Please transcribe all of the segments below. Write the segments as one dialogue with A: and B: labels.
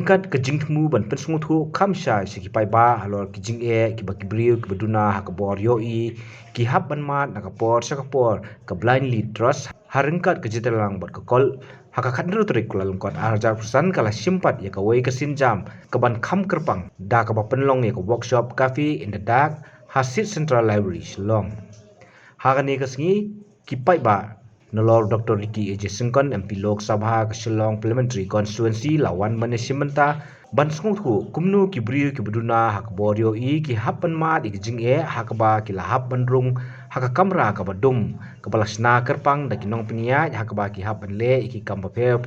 A: Haringkat ke jingtmu ban pensung thu khamsha siki pai ba halor ki jing e ki ba ki briu ki baduna ha ka bor yo I ki hab ban mat na ka por sa ka por ka blindly trust haringkat ke jitelang bat ka kol ha ka khandru trik kulalung kot arjar persan kala simpat ya ka wei ka sinjam ka ban kham kerpang da ka ba penlong ya ka workshop coffee in the dark hasit central library Shillong ha ka ne ka sngi ki pai ba Nolor Dr. Ricky A.J. Singkon MP Lok Sabha ke Shillong Parliamentary Constituency lawan Mane Simenta ban sung thu kumnu ki briu ki buduna hak borio I ki hapan mat I ki jing e hakba ki lahap bandrung hak kamra ka badum ka balasna kerpang da kinong penia hakba ki hapan le ki kamba per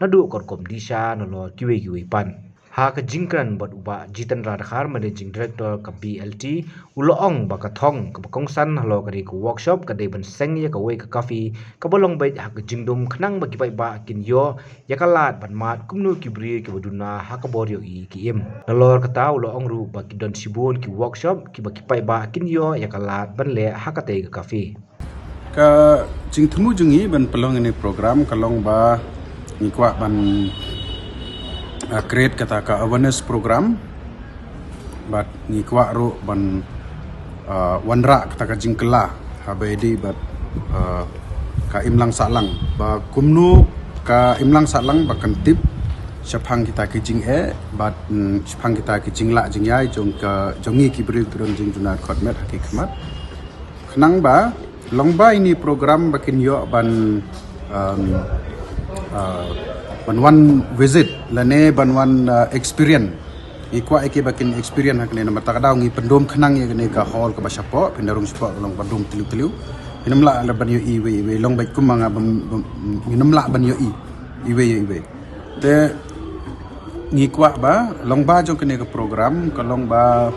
A: nadu kor kom disha nolor kiwe pan ha ka jingkran bat uba jitan radhar managing director ka BLT uloong ba ka thong ka kongsan halo ka ku workshop ka ban seng ya ka wei ka coffee ka bolong bai ha ka jingdum khnang ba ki bai ba kin yo ya ka lat ban mat kumnu ki bri ki buduna ha ka borio I ki im nolor ka ta uloong ru ba ki don sibun ki workshop ki ba ki pai ba kin yo ya ka lat ban le ha ka te ka coffee
B: ka jingthmu jungi ban pelong ini program kalong ba ni kwa ban create kata ka awareness program but ni kwa ro ban wanra kata ka jingkela habedi but ka imlang salang ba kumnu ka imlang salang ba kantip syapang kita ki jing e but syapang kita ki jingla jingyai jong ka jongi ki bril turun jing juna khotmet hakikat khnang ba longba ini program bakin yo ban ban one visit lane ban one experience ikwa eke bakin experience hakne nama takadaw ngi pendom khnang ye ne ka hall ka basapo pindarung spo long bandum tilu hinamla la ban yo iwe long bai kumanga hinamla ban yo iwe te ngi kwa ba long ba jong kene ka program ka long ba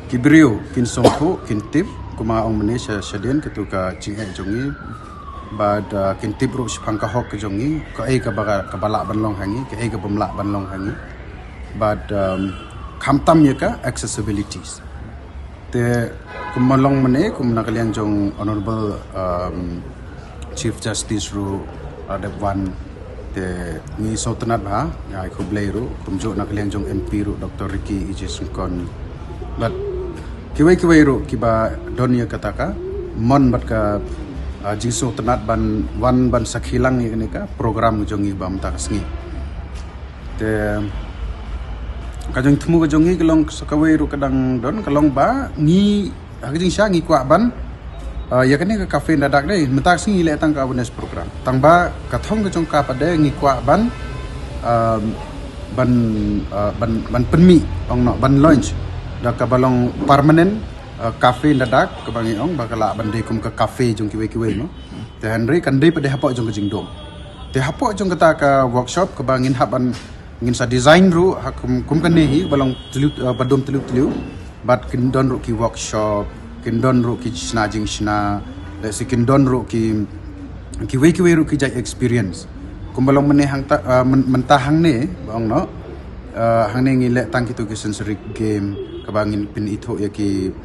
B: kibriu kin songko kin tip kuma ong malaysia shadien ketuka jinge jongi bad kintip ru sipang ka hok jongi ko ai ka baga ka balak banlong hangi ke ai ka bamlak banlong hangi bad khamtam ye ka accessibilities te kumalong mane kum nakalian jong honorable chief justice ru ada one te ni sotanat ba ya ko blairu kum jo nakalian jong MP ru Dr. Ricky A.J. Singkon bad kiwai ru kiba donia kataka mon bat ka jiso tenat ban wan ban sakhilang ni ka program jongi bam ta sngi te kajong thmu ka jongi kelong sakawai ru kadang don kalong ba ni hajing sha ngi kwa ban ya kane ka cafe dadak dei mentak sngi le tang ka awareness program tang ba ka thong ka jong ka pade ngi kwa ban ban penmi ong no ban launch da ka balong permanent cafe dadak ke bangi ong bakala bandai kum ke cafe jong kiwe no te henry kan dei pade hapok jong ke jingdom te hapok jong kata ka workshop ke bangin haban ngin sa design ru hakum kum kan nehi balong badum telu bat kin don ru ki workshop kin don ru ki sna jing sna le sikin don ru ki kiwe ru ki jai experience kum balong meneh hang ta mentahang ne bang no hang ne ngi le tang kitu ki sensory game ke bangin pin itho ya ki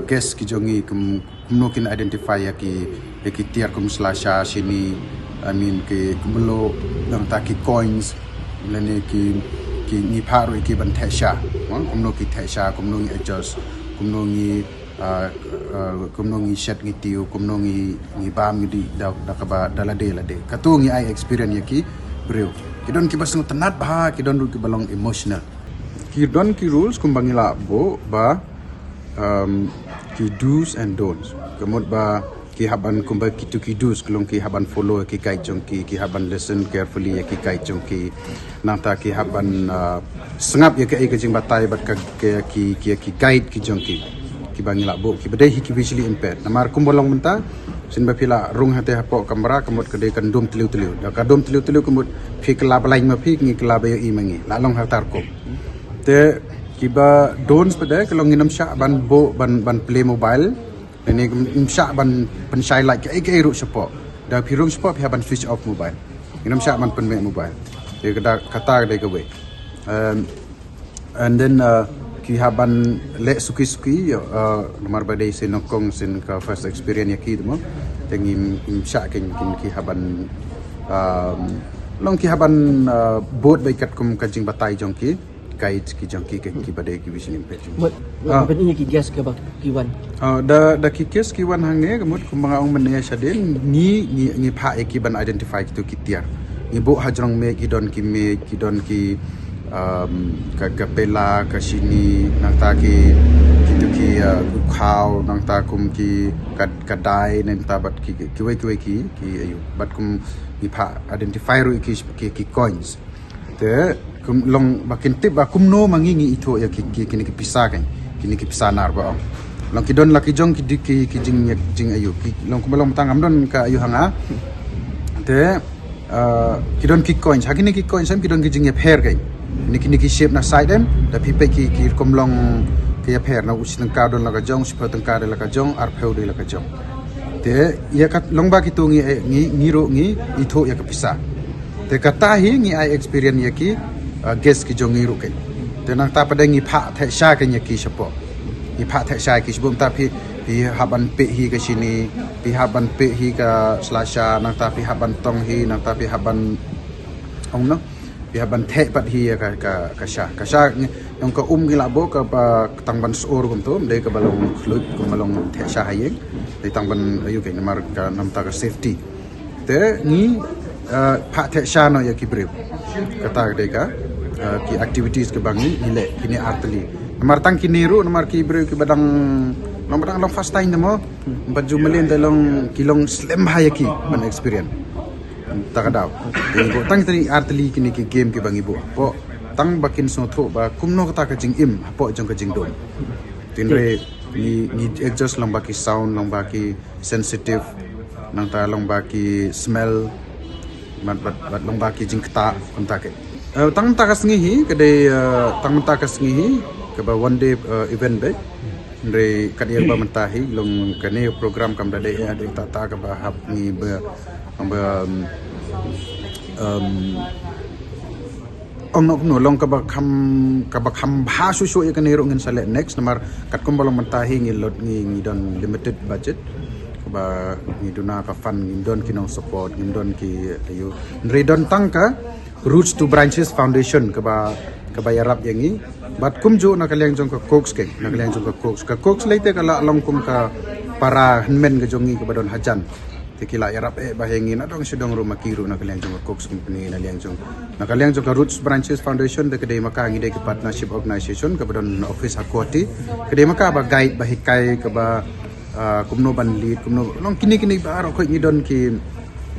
B: guest ki jongi kumno kin identify ya ki tiar kum slasha sini I mean ki kumlo dang ta ki coins lene ki ni pharu ki ban thesha kumno ki thesha kumno ngi adjust kumno ngi set ngi tiu kumno ngi bam ngi di da ka ba dalade katu ngi ai experience ya ki breu ki don ki basung tenat ba ki don ki balong emotional ki don ki rules kumbangila bo ba ki do's and don'ts kemud ba ki haban kumba ki do's kelong ki haban follow ki guide jong ki haban listen carefully ki guide jong ki nata ki haban sengap ya ke jing batai bat ka ki guide ki jong ki bangila bo ki bedai ki visually impaired namar kumbolong menta sin ba pila rung hate hapok kamera kemud kedai kandum teliu da kadum teliu kemud phi kelab lain ma phi ngi kelab ya i mangi la long hartar ko te kiba don'ts pada kalau nginam syak ban play mobile ini nginam syak ban pensai like ke ru support da pirung support pia ban switch off mobile nginam syak ban pen mobile dia kata dia ke we and then ki haban le suki nomor badai sin nokong sin ka first experience ya ki mo tengim syak ki haban long ki haban boat baikat kum kajing batai jongki guide ki jongki ki badai ki vision impact
C: ben ini ki gas ke bak kiwan
B: da ki kes ki wan hange kemut kum mga ong mene shaden ni pha e ki ban identify ki tu ki tiar ni bo hajrong me ki don ki ka pela ka sini nang ta ki tu ki khao nang ta kum ki kadai nang ta bat ki wei ki ayu bat kum ni pha identify ru ki coins te kum long bakin tip ba kum no mangi itu ya ki kini ki pisah kan kini ki pisah nar ba long ki don laki jong ki jing ayu ki long kum long tangam don ka ayu hanga te ki don ki coins hakini ki coins sam ki don ki jing ya hair kan ni ki shape na side dem da pipe ki kum long ki ya hair na usin ka don laka jong super tengka de laka jong ar pheu de laka jong te ya kat long ba ki tu ngi ro ngi itu ya ka pisah te kata hi ngi ai experience ya ki guest ki jong ngi ro ke te nang ta pada ngi pha the sha ke nya ki sapo ngi pha the sha ki sebum ta pi haban pe hi ke sini pi haban pe hi ka Selasa nang ta pi haban tong hi nang ta pi haban ong no pi haban the pat hi ka sha yang ka gi labo ka tang ban sor kum tu de ka balong khlut kum balong the sha hayeng de tang ban ayu ke namar ka nam ta ka safety te ni pha the sha no ya ki brev kata de ka ki activities ke bangi ile kini artli namar tang kini ru namar ki brev ki badang long fast time demo baju melen dalong kilong slim hayaki ban experience takadaw ko tang tani artli kini ki game ki bangi bu po tang bakin so tho ba kumno kata ka jing im po jong ka jing dom tinre ni adjust long baki sound long baki sensitive nang ta long baki smell bat long baki jing kata konta ke tang ta ka sngi hi kade tang ta ka sngi hi ke ba one day event be re kadia ba mentahi long kane program kam dade ada ta ka ba hab ni ba ong no long ka ba kham bha su ya kane ro ngin sale next namar kat kum balong mentahi ngi lot ngi don limited budget ba ngi duna ka fund ngi don kinong support ngi don ki ayu re don tang ka roots to branches foundation ka ba yarap yangi bat kum jo na kaleng jong ka cox leite ka la long kum ka para hanmen ka jongi ka badon hajan tikila yarap ba hengi na dong sidong rumah kiru na kaleng jong ka cox company na liang jong ka roots branches foundation de kedai maka ngi de ka partnership organization ka badon office hakoti kedai maka ba guide ba hikai ka ba kumno ban lead kumno long kini ba ro ko ngi don ki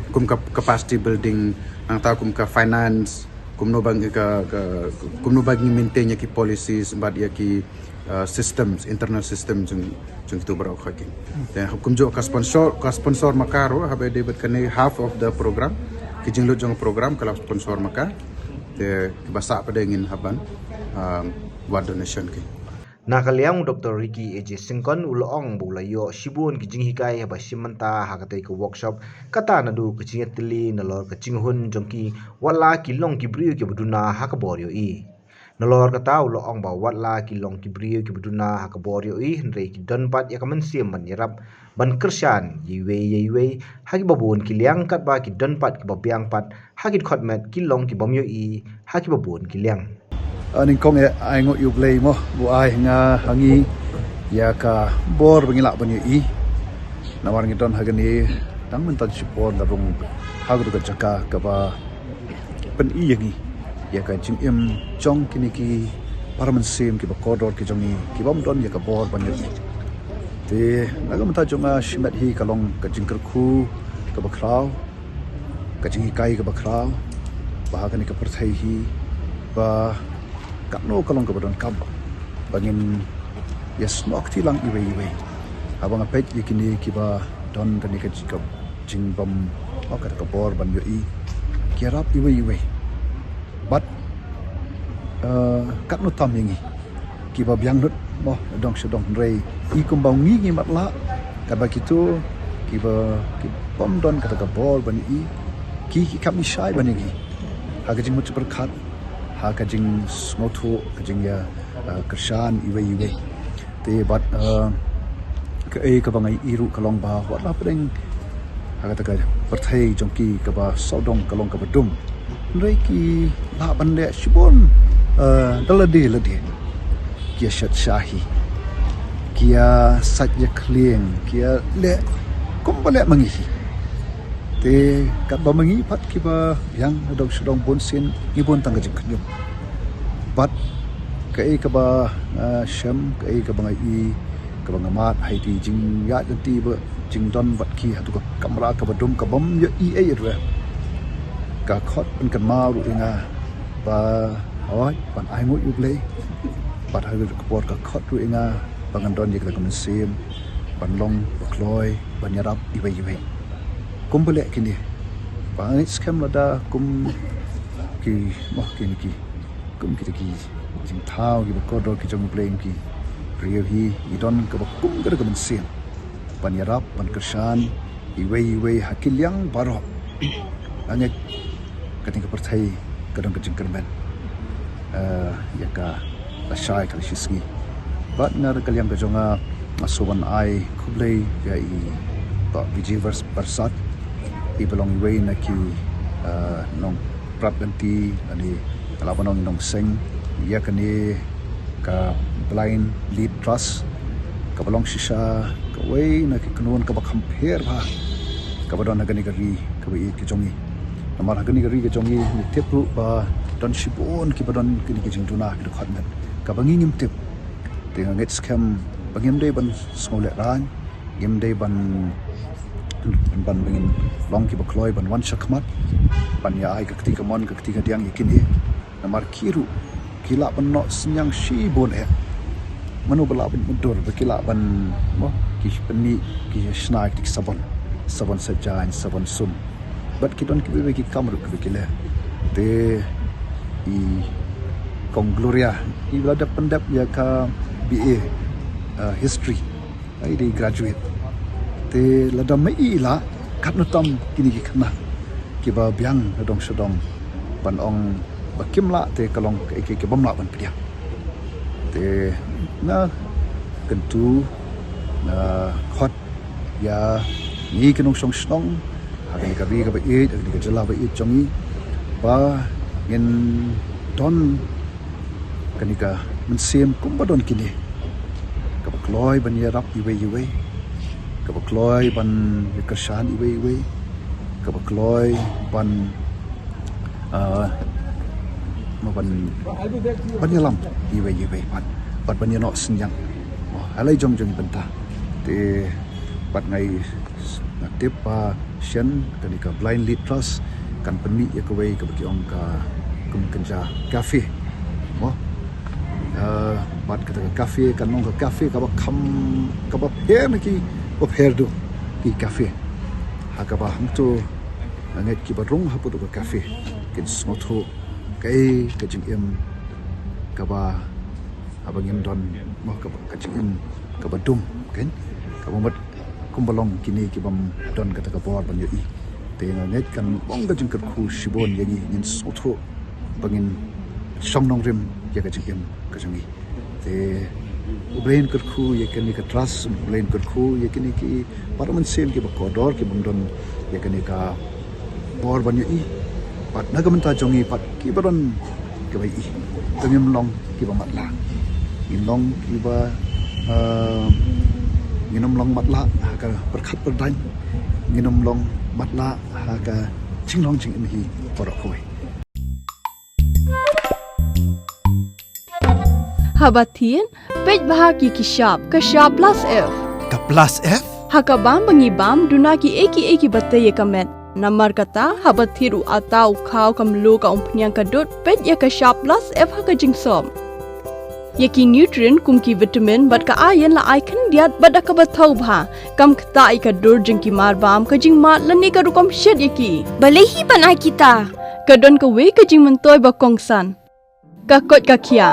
B: kum ka capacity building nang ta kum ka finance kumno bang maintain ki policies bad ya ki systems internal systems jung tu baro khakin dan hukum jo ka sponsor makaro habe debet kane half of the program ki jing lo jong program kala sponsor maka de basa pada ingin haban buat donation ki
A: Nakaliang Dr. Ricky AJ Singkon ulong bulayo shibun kijing hikai haba simanta hakatai ko workshop kata nadu kicing tili nalor kicing hun jongki wala kilong kibriyo ki buduna hakaboryo i nalor kata ulong ba wala kilong kibriyo ki buduna hakaboryo i hendrei ki donpat ya kaman siam man yarap ban kershan yiwe haki babun kiliang kat ba ki donpat ki babiang pat haki khotmet kilong ki bomyo i haki babun kiliang
D: ning kong e ai ngo yu play mo bu ai nga hangi ya ka bor bangila banyu i nawar ngi don hagani tang men tan support da bung hagu ka jaka ka ba pen i yangi ya ka jing em chong kini ki parman sim ki ba kodor ki jongi ki bom don ya ka bor banyu i te nagam ta jonga shimat hi kalong ka jingker khu ka ba kraw ka jingi kai ka ba kraw ba hagani ka perthai hi ba kakno kalong kabadon kab bangin yes nok tilang iwe abang apet yakini kiba don kani ka jikab jingbam okat ka bor ban yo i kirap iwe but kakno tamingi kiba biang nut mo dong sedong rei i kumbang ngi matla kaba kitu kiba bom don kata ka bor ban i ki kami shai banigi hagajing mut berkat ha kajing smotu kajing ya kershan iwe te bat ke ka bangai iru kalong ba wat la pedeng ha kata ka perthai jongki ka ba sodong kalong ka bedum Reiki la bande shibon dalade lade kia shat shahi kia satya kleng kia le kumbale mangihi te kat ba mangi pat kiba yang dong sedong bonsin ibon tangga jengkanyum pat kai ka ba sham kai ka ba ngai ka ba ngamat hai ti jing ya ti ba jing don bat ki hatu ka kamera ka ba dum ka bom ya e re ka khot pen kan ma ru inga ba oi pan ai ngut yu play pat ha ka por ka khot ru inga bangan don ye ka men sim ban long ba kloi ban yarap i bai kum boleh kini bang scam lada kum ki mah kini ki kum ki jing thau ki ba kodor ki jong play ki riu hi idon ka ba kum ka men sim ban yarap ban kersan i bai hakil yang baro anget kating ka perthai kadang ka jing kermen ya ka la shai ka shiski bat nar kaliam ka jonga asuban ai kublei ya i ba vijay versat i belong way na ki nong prap ganti ani alabanong nong seng ya kani ka blind lead trust ka belong shisha ka way na ki kunun ka ba compare ba ka ba don na gani gari ka ba i ki jongi namar gani gari ki jongi ni tepru ba don shibon ki ba don kini ki jingtuna ki khatmen ka bangingim tep tenga nget scam bangim dei ban smole ran gim dei ban bangin long ki bakloi ban wan shakmat ban ya ai kakti kamon kakti ka diang yakin he namar kiru kila ban no senyang shi bon he manu bala ban mudur bakila ban mo ki penni ki snaik tik sabon sajain sabon sum bat kidon ki be ki kamru ki kile te i kong gloria i lada pendap ya ka BA history ai di graduate te lada mai la kat nutam kini ki khna ki ba byang dong sedong ban ong bakim la te kalong ke bom la ban pdia te na kentu na khot ya ni kenong song snong ha ka bi ka ba e ka jala ba e chongi ba ngin don kanika men sem kumbadon kini ka kloi ban ya rap iwe ka kloi ban kersan iwe ka kloi ban ban yalam iwe ban ya no senyang alai jong benta te pat ngai tip pa shen kanika blind lead trust kan penni ya kawai ka bagi ong ka kum kenja cafe mo bat kata kafe kan nong kafe ka ba kham ka ba pher na ki ba pher do ki kafe ha ka ba hang to nget ki ba rong ha pu do kafe kin smotho kai ka jing em ka ba abang em don mo ka ba ka jing em ka ba dum kan ka ba mat kumbalong kini ki bam don kata ka bor ban yo i te nget kan bong ka jing ka khu shibon yangi nin smotho bangin somnong rim ya ka jing em ka jangi te brain kar khu ye kani ka trust brain kar khu ye kani ki parman sem ki ba kodor ki bundon ye kani ka bor ban i pat na gamta jongi pat ki baron ke bai i tangim long ki ba matla long ki ba nginom long matla ha ka perkhat perdan nginom long matla ha ka chinglong jing im hi por khoi
E: Habatin, pej bahagi ki shop plus F.
F: Ka plus F?
E: Haka bam bangi bam duna ki eki batte ye kamet. Namar kata habathiru atau khau kam lo ka umpnyang ka dot pej ya ka shop plus F haka jingsom. Yaki nutrient kum ki vitamin bat ka ayan la icon diat bat ka bathau bha kam khta ai ka dor jing ki mar bam ka jing mat lani ka rukom shed yaki.
G: Balehi panai kita.
E: Ka don ka we ka jing mentoy ba kongsan. Ka kot ka kia.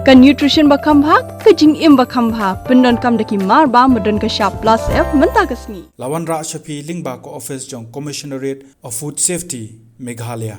E: Ka nutrition ba khambha ka jing im ba khambha pendon kam daki mar ba modon ka shop plus F menta kasni
F: Lawan Ra Shafi Lingba ko office jong Commissionerate of Food Safety Meghalaya